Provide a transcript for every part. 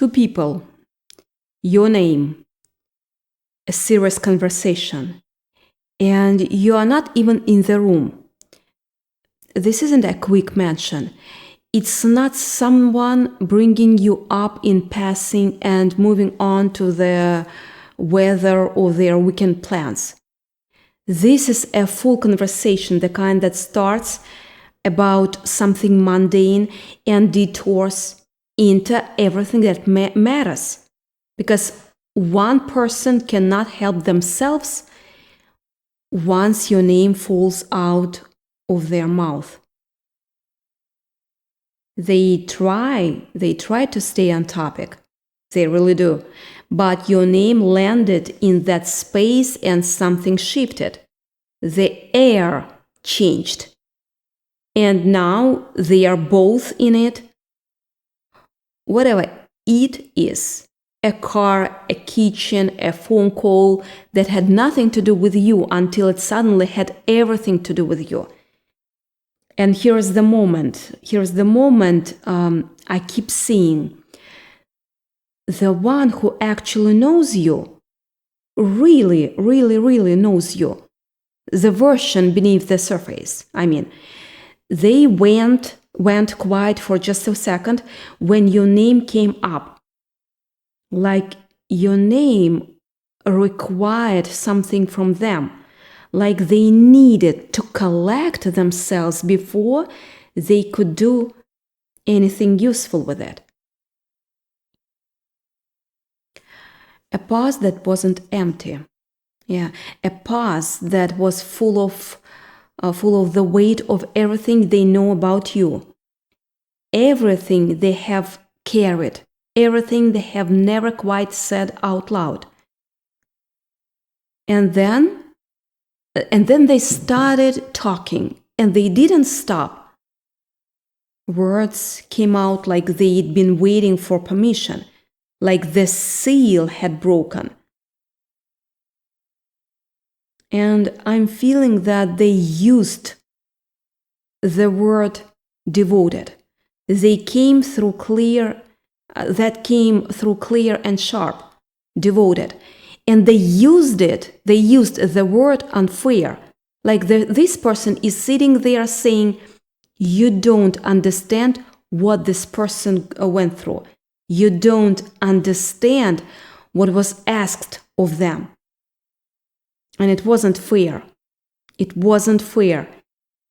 Two people, your name, a serious conversation, and you are not even in the room. This isn't a quick mention. It's not someone bringing you up in passing and moving on to the weather or their weekend plans. This is a full conversation, the kind that starts about something mundane and detours into everything that matters. Because one person cannot help themselves once your name falls out of their mouth. They try to stay on topic. They really do. But your name landed in that space and something shifted. The air changed. And now they are both in it. Whatever it is, a car, a kitchen, a phone call that had nothing to do with you until it suddenly had everything to do with you. And here's the moment I keep seeing. The one who actually knows you, really, really, really knows you. The version beneath the surface, they went quiet for just a second when your name came up. Like your name required something from them. Like they needed to collect themselves before they could do anything useful with it. A pause that wasn't empty. Yeah, a pause that was full of the weight of everything they know about you. Everything they have carried. Everything they have never quite said out loud. And then they started talking, and they didn't stop. Words came out like they'd been waiting for permission, like the seal had broken. And I'm feeling that they used the word devoted. That came through clear and sharp, devoted. And they used the word unfair. Like this person is sitting there saying, you don't understand what this person went through. You don't understand what was asked of them. And it wasn't fair. It wasn't fair.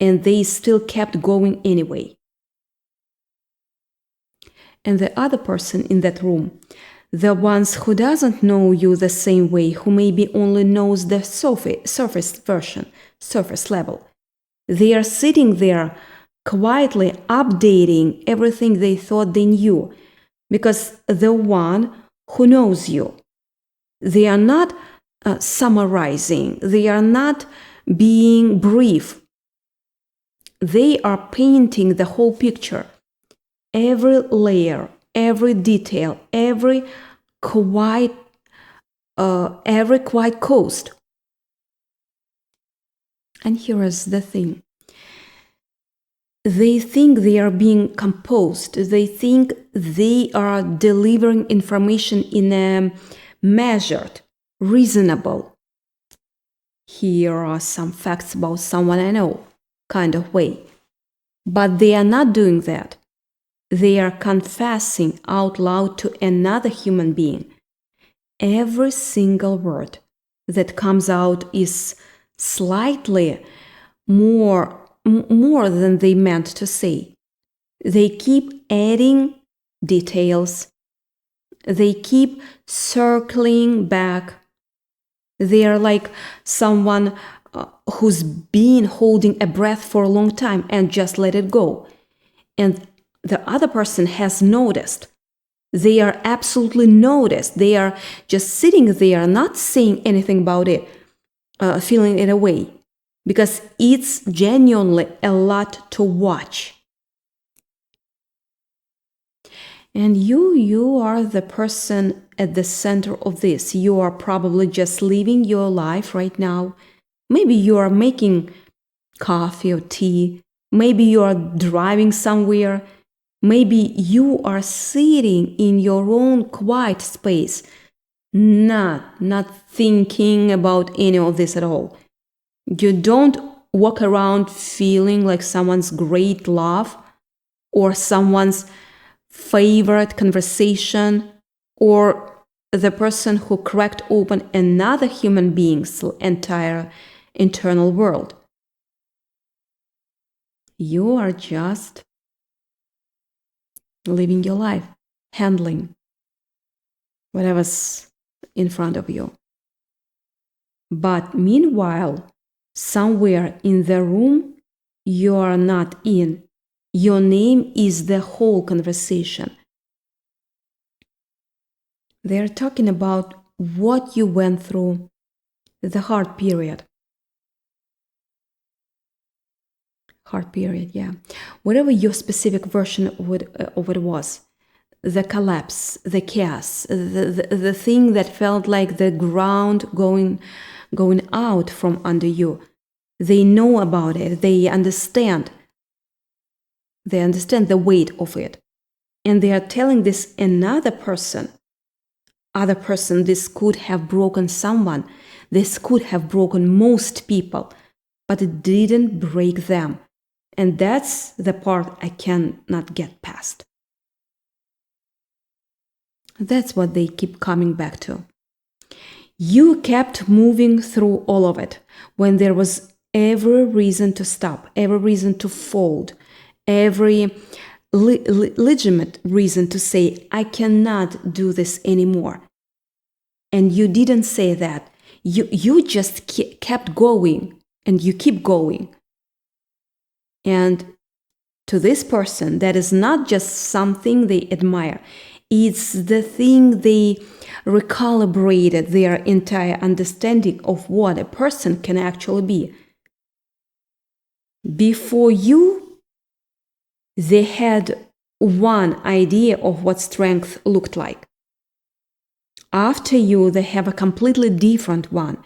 And they still kept going anyway. And the other person in that room, the ones who doesn't know you the same way, who maybe only knows the surface version, surface level, they are sitting there quietly updating everything they thought they knew. Because the one who knows you, they are not summarizing, they are not being brief. They are painting the whole picture. Every layer, every detail, every quiet coast. And here is the thing. They think they are being composed. They think they are delivering information in a measured, reasonable, here are some facts about someone I know kind of way. But they are not doing that. They are confessing out loud to another human being. Every single word that comes out is slightly more than they meant to say. They keep adding details. They keep circling back. They are like someone who's been holding a breath for a long time and just let it go. And the other person has noticed. They are absolutely noticed. They are just sitting there, not saying anything about it, feeling it away. Because it's genuinely a lot to watch. And you are the person at the center of this. You are probably just living your life right now. Maybe you are making coffee or tea. Maybe you are driving somewhere. Maybe you are sitting in your own quiet space, not thinking about any of this at all. You don't walk around feeling like someone's great love or someone's favorite conversation or the person who cracked open another human being's entire internal world. You are just living your life, handling whatever's in front of you. But meanwhile, somewhere in the room you are not in, your name is the whole conversation. They're talking about what you went through, the hard period. Hard period, yeah. Whatever your specific version of it was, the collapse, the chaos, the thing that felt like the ground going out from under you. They know about it. They understand. They understand the weight of it. And they are telling this other person, this could have broken someone. This could have broken most people, but it didn't break them. And that's the part I cannot get past. That's what they keep coming back to. You kept moving through all of it when there was every reason to stop, every reason to fold, every legitimate reason to say, I cannot do this anymore. And you didn't say that. You just kept going, and you keep going. And to this person, that is not just something they admire. It's the thing they recalibrated their entire understanding of what a person can actually be. Before you, they had one idea of what strength looked like. After you, they have a completely different one.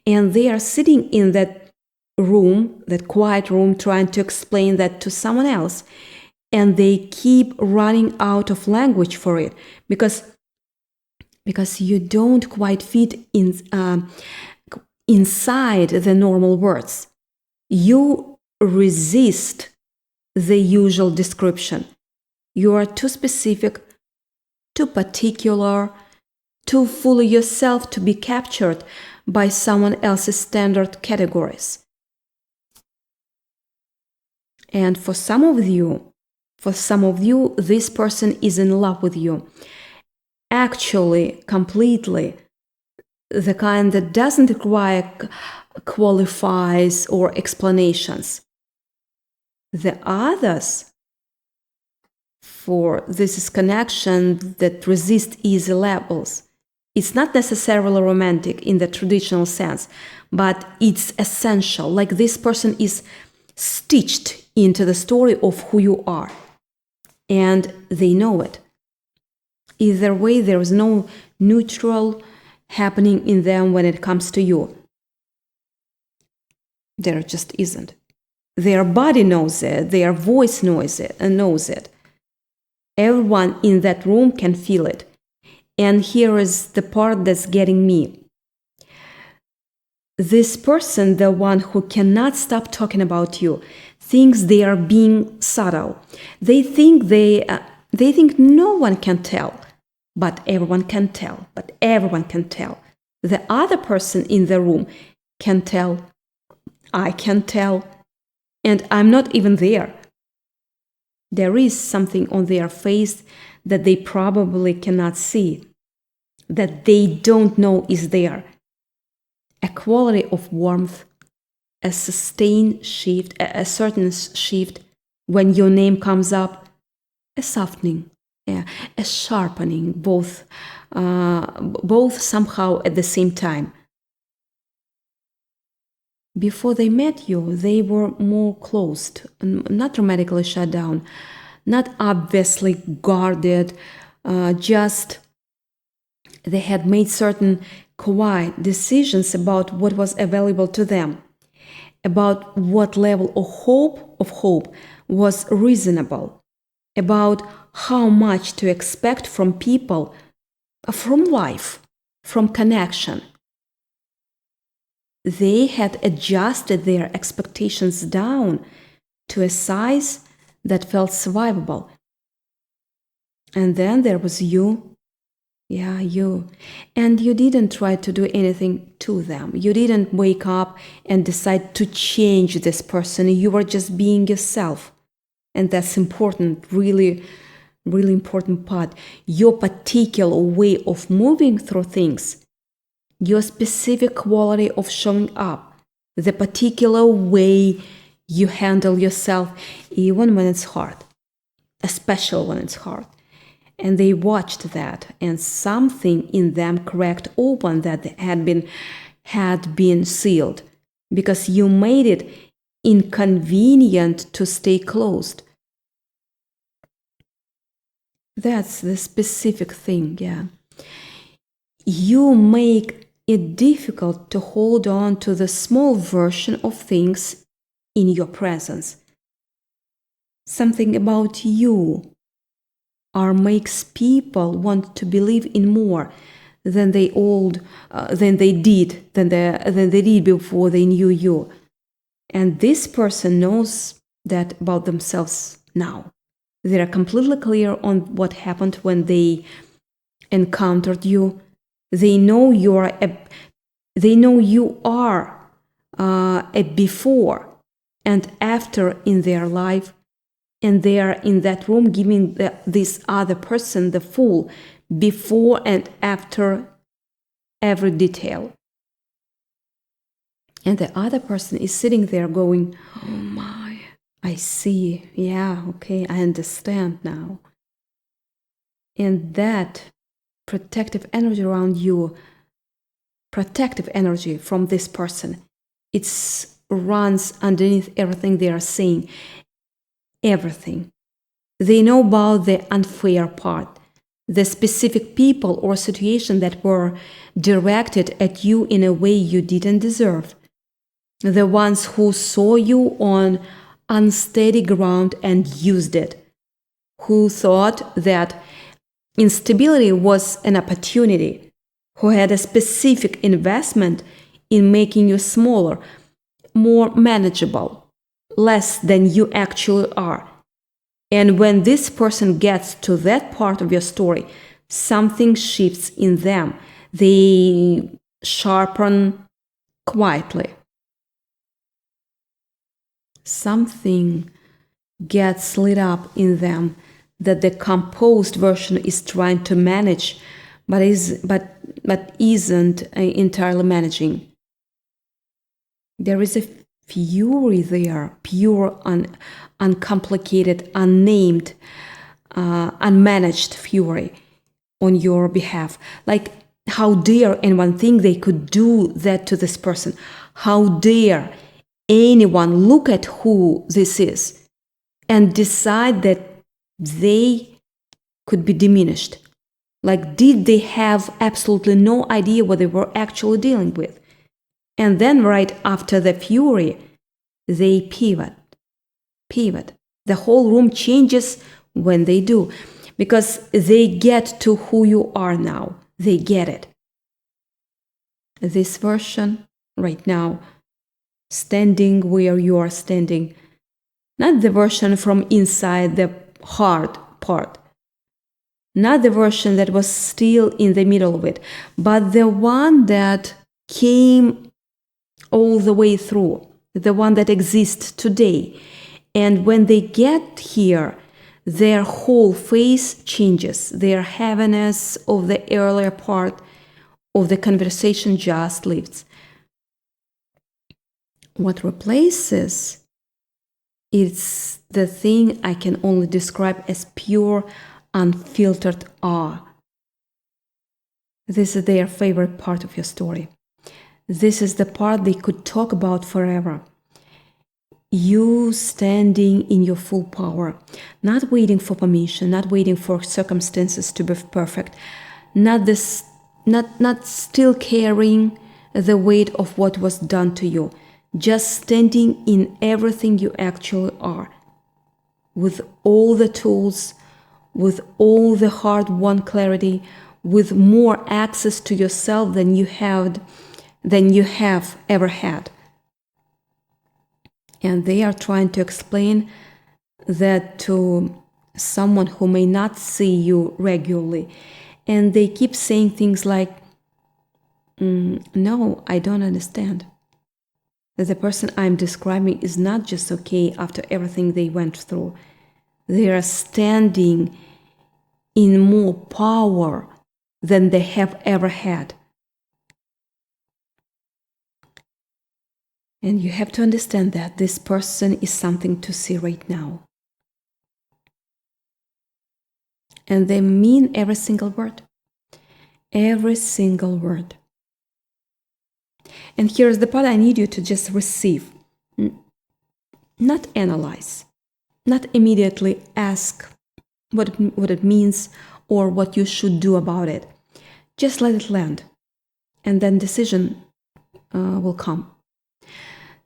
And they are sitting in that room, that quiet room, trying to explain that to someone else. And they keep running out of language for it because you don't quite fit inside the normal words. You resist the usual description. You are too specific, too particular, too full of yourself to be captured by someone else's standard categories. And for some of you, this person is in love with you. Actually, completely. The kind that doesn't require qualifies or explanations. The others, for this is connection that resist easy labels. It's not necessarily romantic in the traditional sense, but it's essential. Like this person is stitched into the story of who you are. And they know it. Either way, there is no neutral happening in them when it comes to you. There just isn't. Their body knows it. Their voice knows it. Everyone in that room can feel it. And here is the part that's getting me. This person, the one who cannot stop talking about you, thinks they are being subtle. They think no one can tell, but everyone can tell. The other person in the room can tell. I can tell, and I'm not even there. There is something on their face that they probably cannot see, that they don't know is there. A quality of warmth, a sustained shift, a certain shift when your name comes up, a softening, a sharpening, both somehow at the same time. Before they met you, they were more closed, not dramatically shut down, not obviously guarded, just they had made certain quiet decisions about what was available to them, about what level of hope was reasonable, about how much to expect from people, from life, from connection. They had adjusted their expectations down to a size that felt survivable. And then there was you. Yeah, you. And you didn't try to do anything to them. You didn't wake up and decide to change this person. You were just being yourself. And that's important, really, really important part. Your particular way of moving through things, your specific quality of showing up, the particular way you handle yourself, even when it's hard, especially when it's hard. And they watched that, and something in them cracked open that had been sealed, because you made it inconvenient to stay closed. That's the specific thing, yeah. You make it difficult to hold on to the small version of things in your presence. Something about you makes people want to believe in more than they did before they knew you. And this person knows that about themselves now. They are completely clear on what happened when they encountered you. They know you are a before and after in their life. And they are in that room giving this other person the full before and after every detail. And the other person is sitting there going, oh my, I see. Yeah, okay, I understand now. And that protective energy around you, protective energy from this person, it runs underneath everything they are saying. Everything. They know about the unfair part, the specific people or situation that were directed at you in a way you didn't deserve, the ones who saw you on unsteady ground and used it, who thought that instability was an opportunity, who had a specific investment in making you smaller, more manageable, less than you actually are. And when this person gets to that part of your story, something shifts in them. They sharpen quietly. Something gets lit up in them that the composed version is trying to manage, but isn't entirely managing. There is a fury there, pure, uncomplicated, unnamed, unmanaged fury on your behalf. Like, how dare anyone think they could do that to this person? How dare anyone look at who this is and decide that they could be diminished? Like, did they have absolutely no idea what they were actually dealing with? And then right after the fury, they pivot. The whole room changes when they do, because they get to who you are now. They get it. This version right now, standing where you are standing, not the version from inside the hard part, not the version that was still in the middle of it, but the one that came all the way through, the one that exists today. And when they get here, their whole face changes. Their heaviness of the earlier part of the conversation just lifts. What replaces is the thing I can only describe as pure, unfiltered awe. This is their favorite part of your story. This is the part they could talk about forever. You standing in your full power, not waiting for permission, not waiting for circumstances to be perfect, not still carrying the weight of what was done to you, just standing in everything you actually are, with all the tools, with all the hard-won clarity, with more access to yourself than you have ever had. And they are trying to explain that to someone who may not see you regularly. And they keep saying things like, no, I don't understand. That the person I'm describing is not just okay after everything they went through. They are standing in more power than they have ever had. And you have to understand that this person is something to see right now. And they mean every single word. Every single word. And here's the part I need you to just receive. Not analyze. Not immediately ask what it means or what you should do about it. Just let it land. And then decision will come.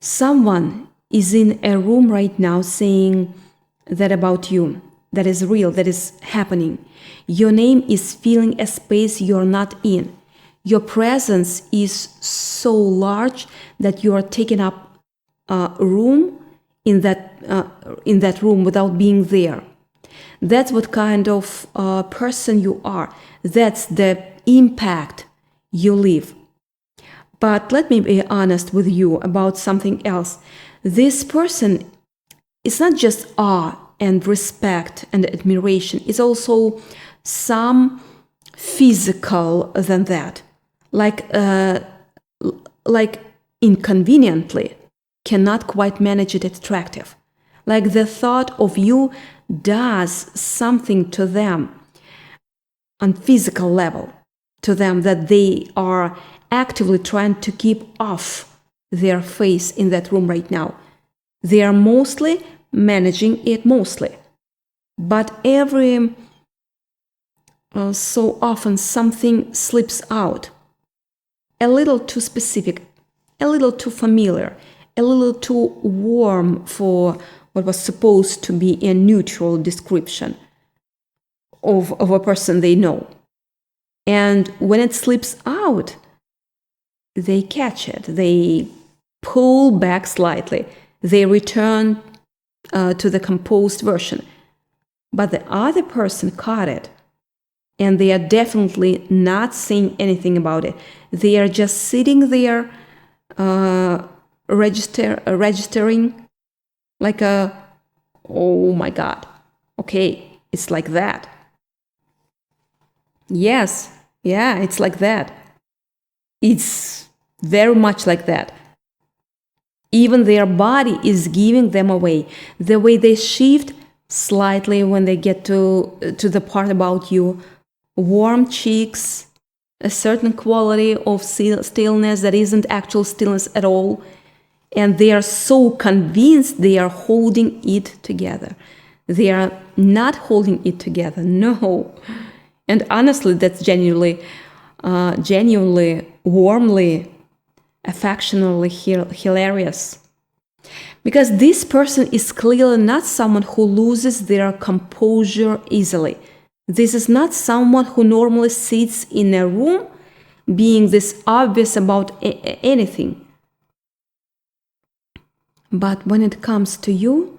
Someone is in a room right now saying that about you. That is real, that is happening. Your name is filling a space you're not in. Your presence is so large that you are taking up room in that room without being there. That's what kind of person you are. That's the impact you leave. But let me be honest with you about something else. This person is not just awe and respect and admiration. It's also some physical than that. Like inconveniently cannot quite manage it attractive. Like the thought of you does something to them on physical level, to them that they are actively trying to keep off their face in that room right now. They are mostly managing it mostly. But every so often something slips out. A little too specific, a little too familiar, a little too warm for what was supposed to be a neutral description of a person they know. And when it slips out, they catch it. They pull back slightly. They return to the composed version. But the other person caught it. And they are definitely not saying anything about it. They are just sitting there registering like oh my God, okay, it's like that. Yes, yeah, it's like that. It's very much like that. Even their body is giving them away. The way they shift slightly when they get to the part about you. Warm cheeks, a certain quality of stillness that isn't actual stillness at all. And they are so convinced they are holding it together. They are not holding it together, no. And honestly, that's genuinely, warmly, affectionately hilarious. Because this person is clearly not someone who loses their composure easily. This is not someone who normally sits in a room being this obvious about anything. But when it comes to you,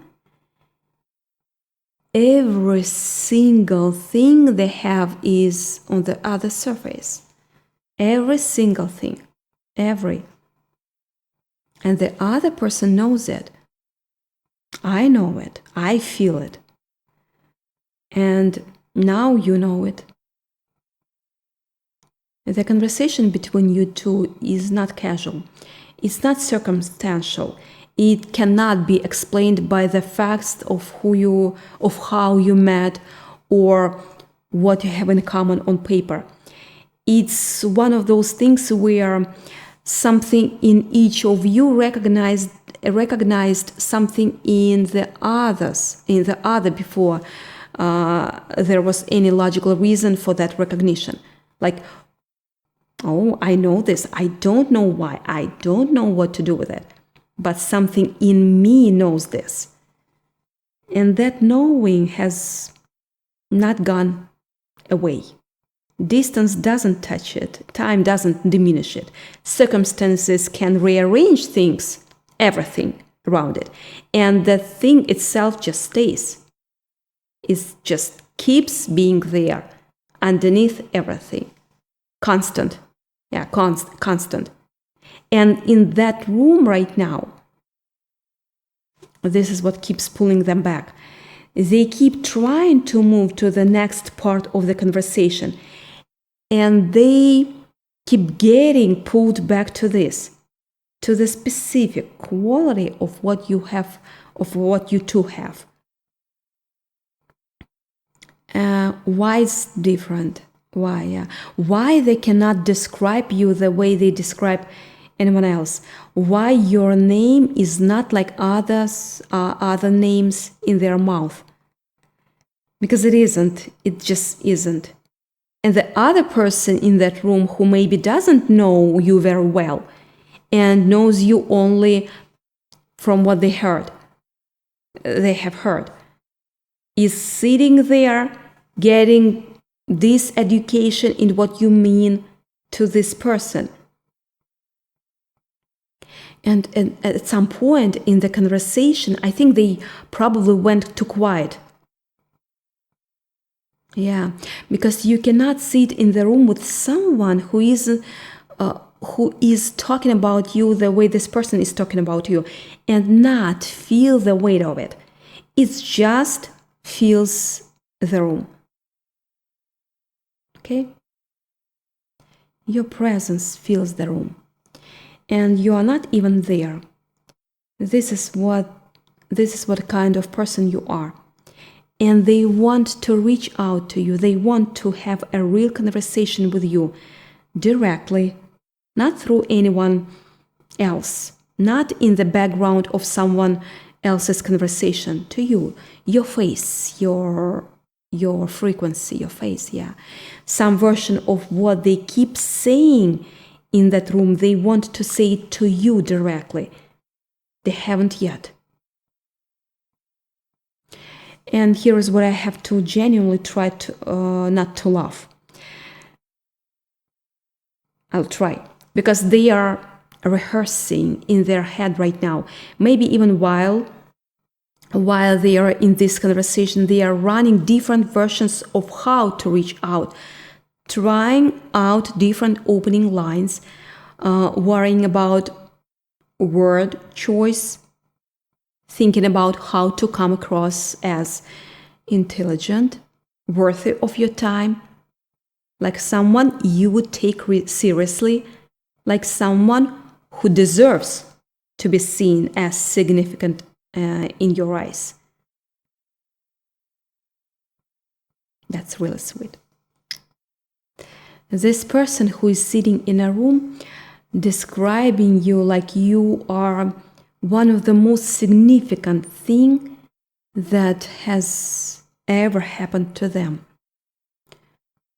every single thing they have is on the other surface. Every single thing. Every. And the other person knows it. I know it. I feel it. And now you know it. The conversation between you two is not casual. It's not circumstantial. It cannot be explained by the facts of how you met or what you have in common on paper. It's one of those things where something in each of you recognized something in the other before there was any logical reason for that recognition. Like, oh, I know this. I don't know why. I don't know what to do with it. But something in me knows this. And that knowing has not gone away. Distance doesn't touch it. Time doesn't diminish it. Circumstances can rearrange things, everything around it. And the thing itself just stays. It just keeps being there underneath everything. Constant. Yeah, constant. And in that room right now, this is what keeps pulling them back. They keep trying to move to the next part of the conversation. And they keep getting pulled back to this, to the specific quality of what you have, of what you two have. Why it's different? Why? Why they cannot describe you the way they describe anyone else? Why your name is not like other names in their mouth? Because it isn't. It just isn't. And the other person in that room who maybe doesn't know you very well and knows you only from what they have heard, is sitting there getting this education in what you mean to this person. And at some point in the conversation, I think they probably went too quiet. Yeah, because you cannot sit in the room with someone who is talking about you the way this person is talking about you and not feel the weight of it. It just fills the room. Okay? Your presence fills the room. And you are not even there. This is what kind of person you are. And they want to reach out to you. They want to have a real conversation with you directly, not through anyone else, not in the background of someone else's conversation, to you, your face, your frequency, your face, yeah. Some version of what they keep saying in that room, they want to say it to you directly. They haven't yet. And here is what I have to genuinely try to not to laugh. I'll try. Because they are rehearsing in their head right now. Maybe even while they are in this conversation, they are running different versions of how to reach out. Trying out different opening lines, worrying about word choice, thinking about how to come across as intelligent, worthy of your time, like someone you would take seriously, like someone who deserves to be seen as significant in your eyes. That's really sweet. This person who is sitting in a room describing you like you are one of the most significant thing that has ever happened to them,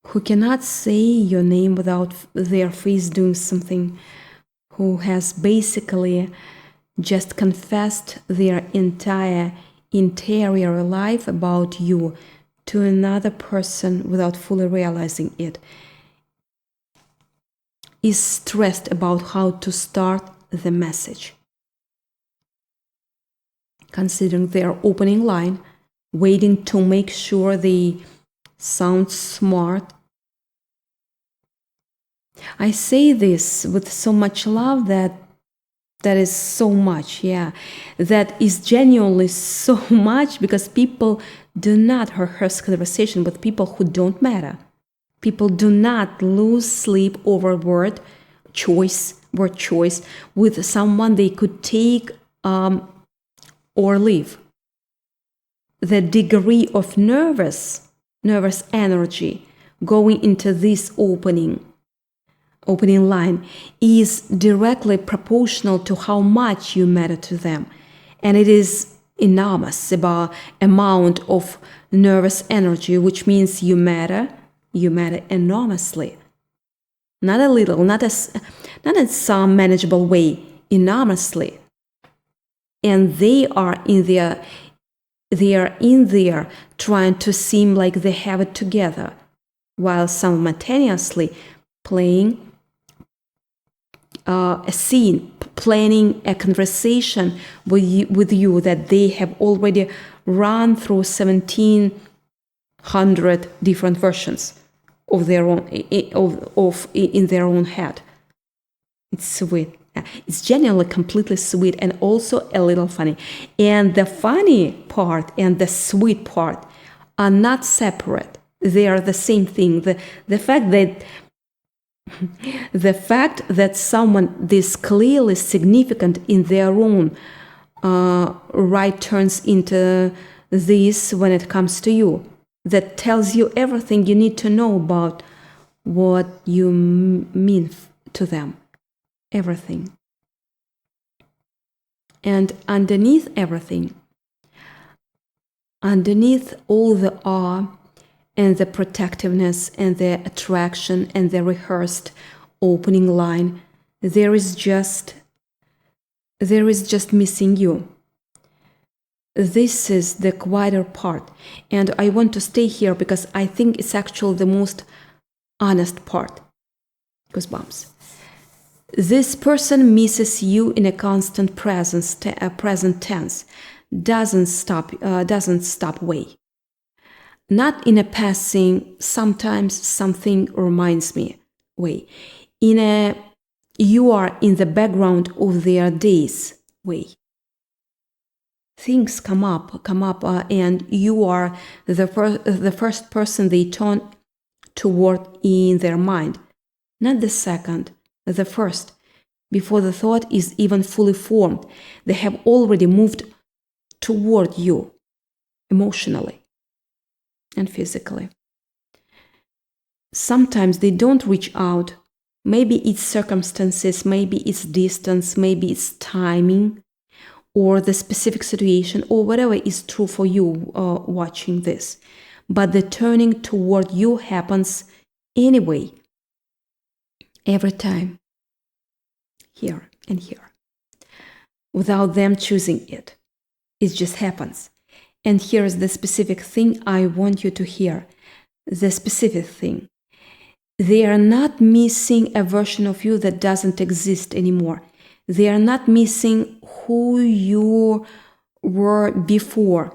who cannot say your name without their face doing something, who has basically just confessed their entire interior life about you to another person without fully realizing it, is stressed about how to start the message. Considering their opening line, waiting to make sure they sound smart. I say this with so much love that is so much, yeah. That is genuinely so much because people do not rehearse conversation with people who don't matter. People do not lose sleep over word choice with someone they could take or leave. The degree of nervous energy going into this opening line is directly proportional to how much you matter to them. And it is enormous about amount of nervous energy, which means you matter enormously. Not a little, not in some manageable way, enormously. And they are in They are in there trying to seem like they have it together, while simultaneously playing a scene, planning a conversation with you that they have already run through 1,700 different versions of their own in their own head. It's sweet. It's genuinely completely sweet and also a little funny. And the funny part and the sweet part are not separate. They are the same thing. The fact that someone this clearly significant in their own right turns into this when it comes to you, that tells you everything you need to know about what you mean to them. Everything. And underneath everything, underneath all the awe and the protectiveness and the attraction and the rehearsed opening line, there is just missing you. This is the quieter part, and I want to stay here because I think it's actually the most honest part. Goosebumps. This person misses you in a constant present tense, doesn't stop way. Not in a passing, sometimes something reminds me way. In a you are in the background of their days way. Things come up, and you are the first person they turn toward in their mind, not the second, the first. Before the thought is even fully formed, they have already moved toward you emotionally and physically. Sometimes they don't reach out. Maybe it's circumstances, maybe it's distance, maybe it's timing, or the specific situation, or whatever is true for you watching this. But the turning toward you happens anyway, every time, here and here, without them choosing it. It just happens. And here's the specific thing I want you to hear. The specific thing. They are not missing a version of you that doesn't exist anymore. They are not missing who you were before.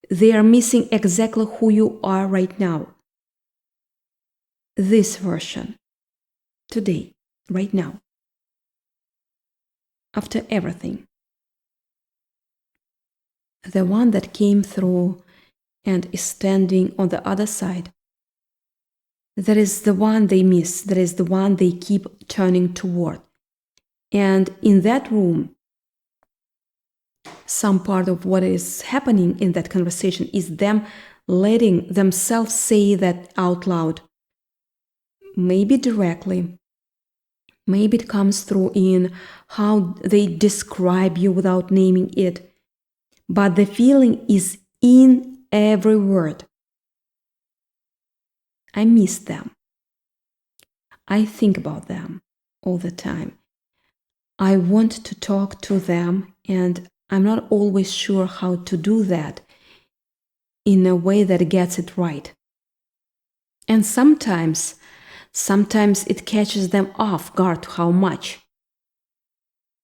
They are missing exactly who you are right now. This version. Today. Right now. After everything. The one that came through and is standing on the other side. That is the one they miss. That is the one they keep turning toward. And in that room, some part of what is happening in that conversation is them letting themselves say that out loud. Maybe directly. Maybe it comes through in how they describe you without naming it. But the feeling is in every word. I miss them. I think about them all the time. I want to talk to them, and I'm not always sure how to do that in a way that gets it right. And sometimes it catches them off guard how much.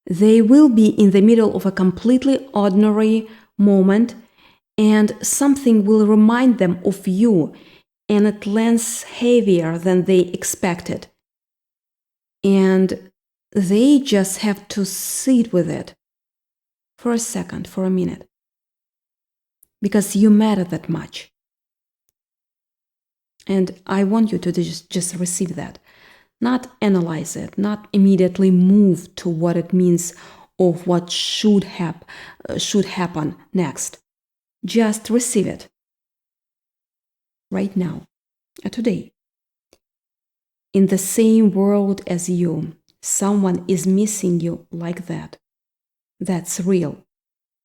They will be in the middle of a completely ordinary moment, and something will remind them of you, and it lands heavier than they expected. And they just have to sit with it for a second, for a minute, because you matter that much. And I want you to just receive that. Not analyze it, not immediately move to what it means of what should happen next. Just receive it. Right now, today. In the same world as you, someone is missing you like that. That's real.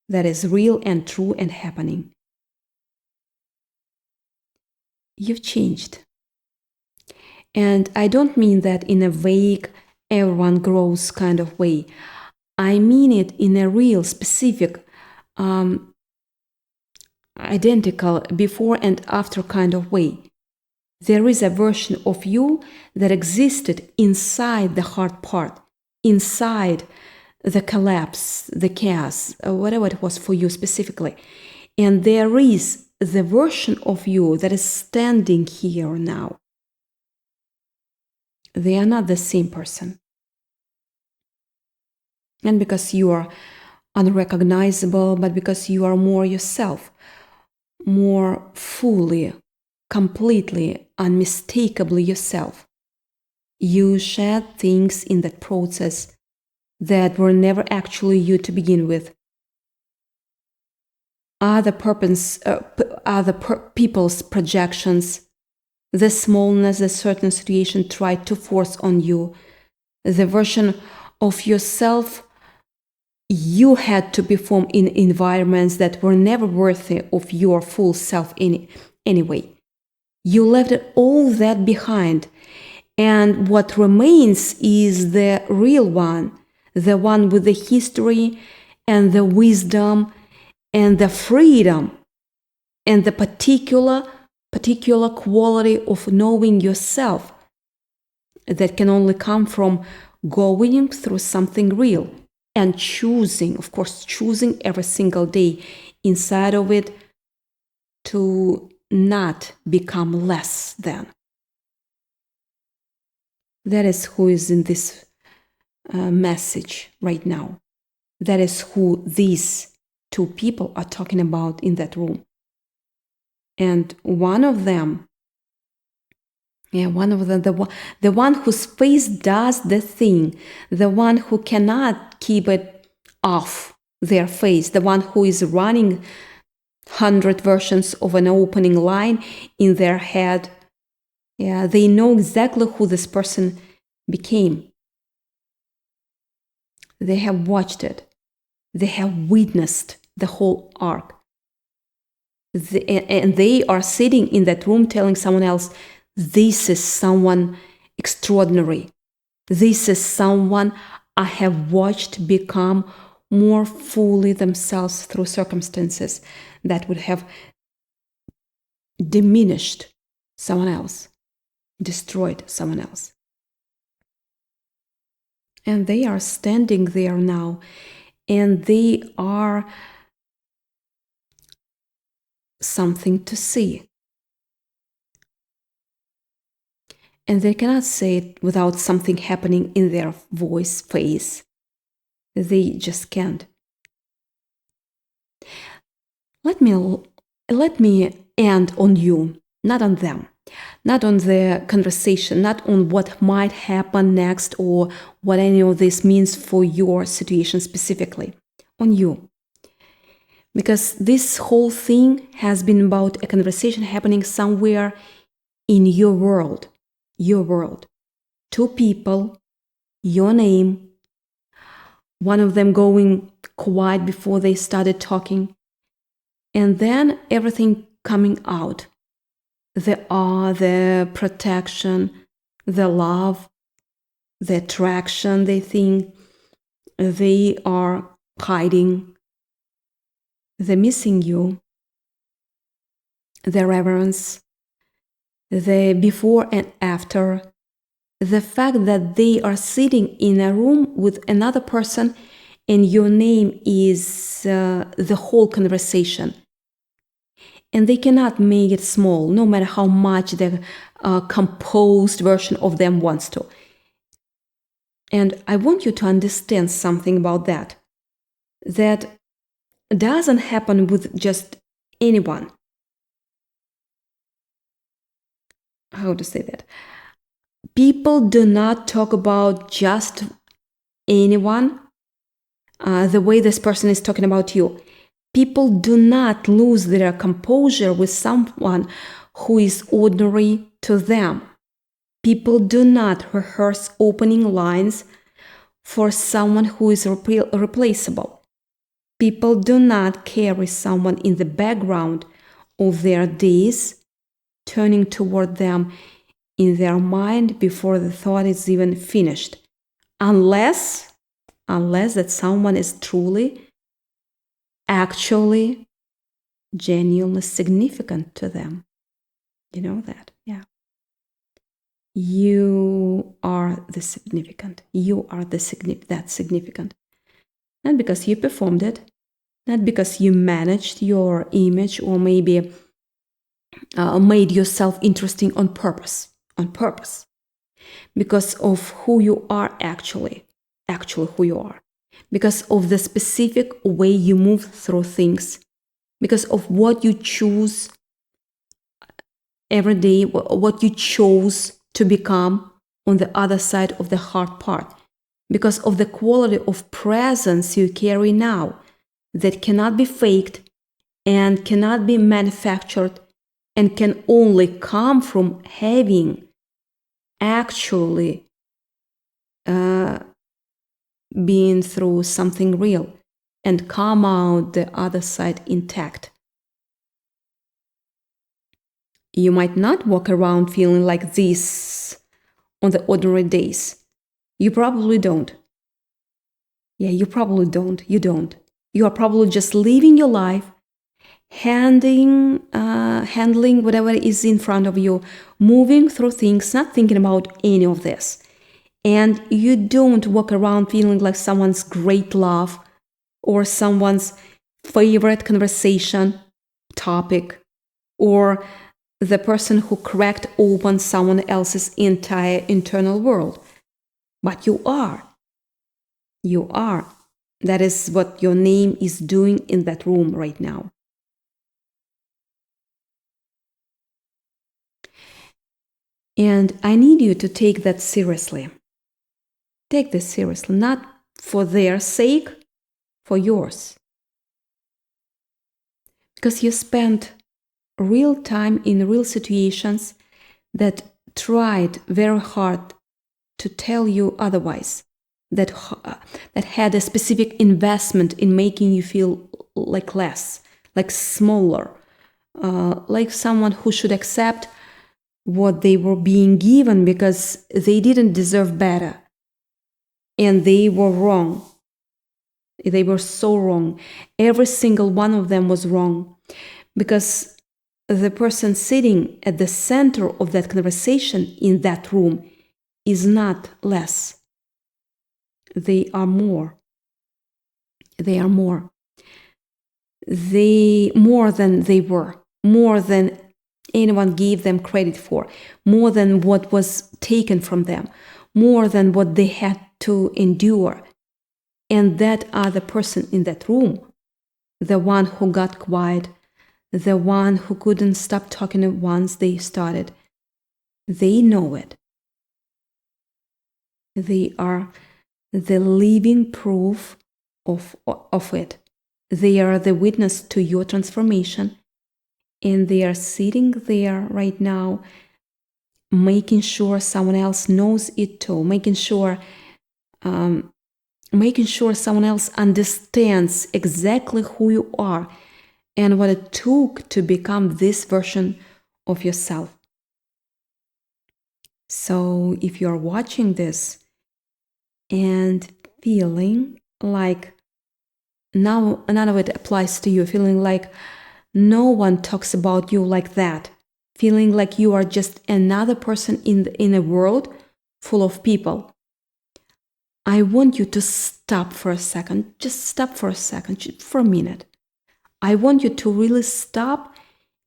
That is real and true and happening. You've changed. And I don't mean that in a vague, everyone grows kind of way. I mean it in a real, specific, identical before and after kind of way. There is a version of you that existed inside the hard part, inside the collapse, the chaos, whatever it was for you specifically. And there is the version of you that is standing here now. They are not the same person. And because you are unrecognizable, but because you are more yourself, more fully, completely, unmistakably yourself. You shed things in that process that were never actually you to begin with. Other people's projections, the smallness that certain situation tried to force on you, the version of yourself you had to perform in environments that were never worthy of your full self anyway. You left all that behind, and what remains is the real one, the one with the history and the wisdom and the freedom and the particular quality of knowing yourself that can only come from going through something real and choosing, of course, choosing every single day inside of it to not become less than. That is who is in this message right now. That is who these two people are talking about in that room. And one of them, the one whose face does the thing, the one who cannot keep it off their face, the one who is running 100 versions of an opening line in their head. Yeah, they know exactly who this person became. They have watched it. They have witnessed the whole arc. And they are sitting in that room telling someone else, this is someone extraordinary. This is someone I have watched become more fully themselves through circumstances that would have diminished someone else, destroyed someone else. And they are standing there now, and they are something to see. And they cannot say it without something happening in their voice, face. They just can't. Let me end on you, not on them, not on the conversation, not on what might happen next or what any of this means for your situation specifically, on you. Because this whole thing has been about a conversation happening somewhere in your world. Your world. Two people, your name, one of them going quiet before they started talking, and then everything coming out. The awe, the protection, the love, the attraction they think they are hiding, the missing you, the reverence, the before and after, the fact that they are sitting in a room with another person and your name is the whole conversation. And they cannot make it small, no matter how much the composed version of them wants to. And I want you to understand something about that. That doesn't happen with just anyone. How to say that? People do not talk about just anyone the way this person is talking about you. People do not lose their composure with someone who is ordinary to them. People do not rehearse opening lines for someone who is replaceable. People do not carry someone in the background of their days, turning toward them in their mind before the thought is even finished. Unless that someone is truly, actually genuinely significant to them. You know that? Yeah. You are the significant. You are that significant. Not because you performed it, not because you managed your image or maybe made yourself interesting on purpose. On purpose. Because of who you are actually who you are. Because of the specific way you move through things. Because of what you choose every day, what you chose to become on the other side of the hard part. Because of the quality of presence you carry now that cannot be faked and cannot be manufactured and can only come from having actually been through something real and come out the other side intact. You might not walk around feeling like this on the ordinary days. You probably don't. Yeah, you probably don't. You don't. You are probably just living your life, handling whatever is in front of you, moving through things, not thinking about any of this. And you don't walk around feeling like someone's great love or someone's favorite conversation topic or the person who cracked open someone else's entire internal world. But you are. You are. That is what your name is doing in that room right now. And I need you to take that seriously. Take this seriously, not for their sake, for yours. Because you spent real time in real situations that tried very hard to tell you otherwise, that had a specific investment in making you feel like less, like smaller, like someone who should accept what they were being given because they didn't deserve better. And they were wrong. They were so wrong. Every single one of them was wrong. Because the person sitting at the center of that conversation in that room is not less. They are more. They are more. They more than they were. More than anyone gave them credit for. More than what was taken from them. More than what they had to endure. And that other person in that room, the one who got quiet, the one who couldn't stop talking once they started, they know it. They are the living proof of it. They are the witness to your transformation. And they are sitting there right now, making sure someone else knows it too, making sure someone else understands exactly who you are and what it took to become this version of yourself. So if you're watching this and feeling like now none of it applies to you, feeling like no one talks about you like that, feeling like you are just another person in a world full of people, I want you to stop for a second. Just stop for a second, for a minute. I want you to really stop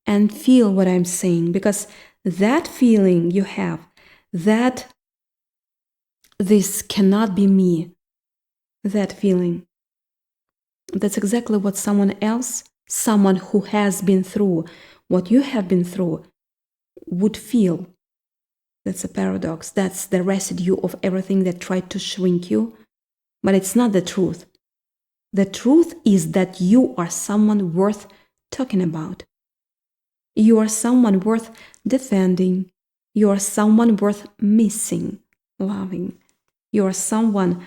and feel what I'm saying, because that feeling you have, that this cannot be me, that feeling, that's exactly what someone else, someone who has been through what you have been through, would feel. That's a paradox. That's the residue of everything that tried to shrink you. But it's not the truth. The truth is that you are someone worth talking about. You are someone worth defending. You are someone worth missing, loving. You are someone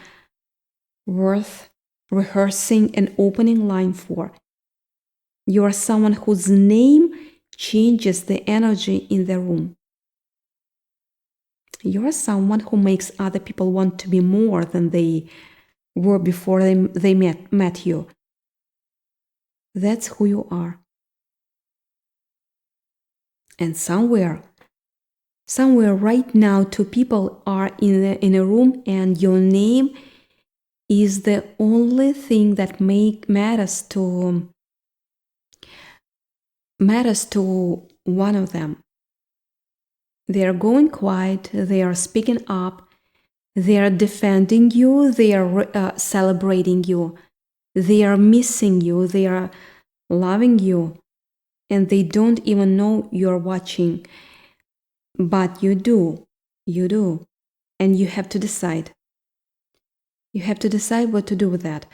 worth rehearsing an opening line for. You are someone whose name changes the energy in the room. You are someone who makes other people want to be more than they were before they met you. That's who you are. And somewhere right now, two people are in a room, and your name is the only thing that matters to one of them. They are going quiet, they are speaking up, they are defending you, they are celebrating you, they are missing you, they are loving you, and they don't even know you're watching. But you do, and you have to decide. You have to decide what to do with that.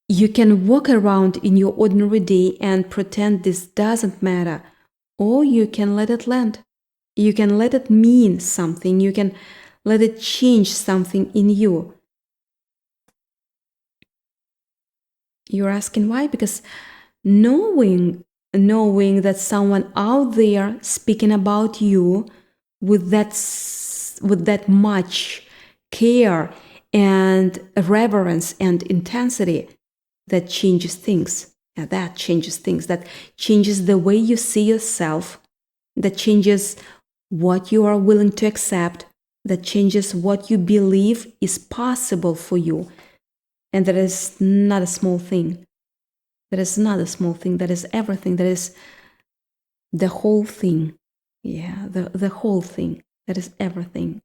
You can walk around in your ordinary day and pretend this doesn't matter, or you can let it land. You can let it mean something. You can let it change something in you. You're asking why? Because knowing that someone out there speaking about you with that much care and reverence and intensity, that changes things. That changes things. That changes the way you see yourself. That changes what you are willing to accept. That changes what you believe is possible for you. And that is not a small thing. That is not a small thing. That is everything. That is the whole thing. Yeah, the whole thing. That is everything.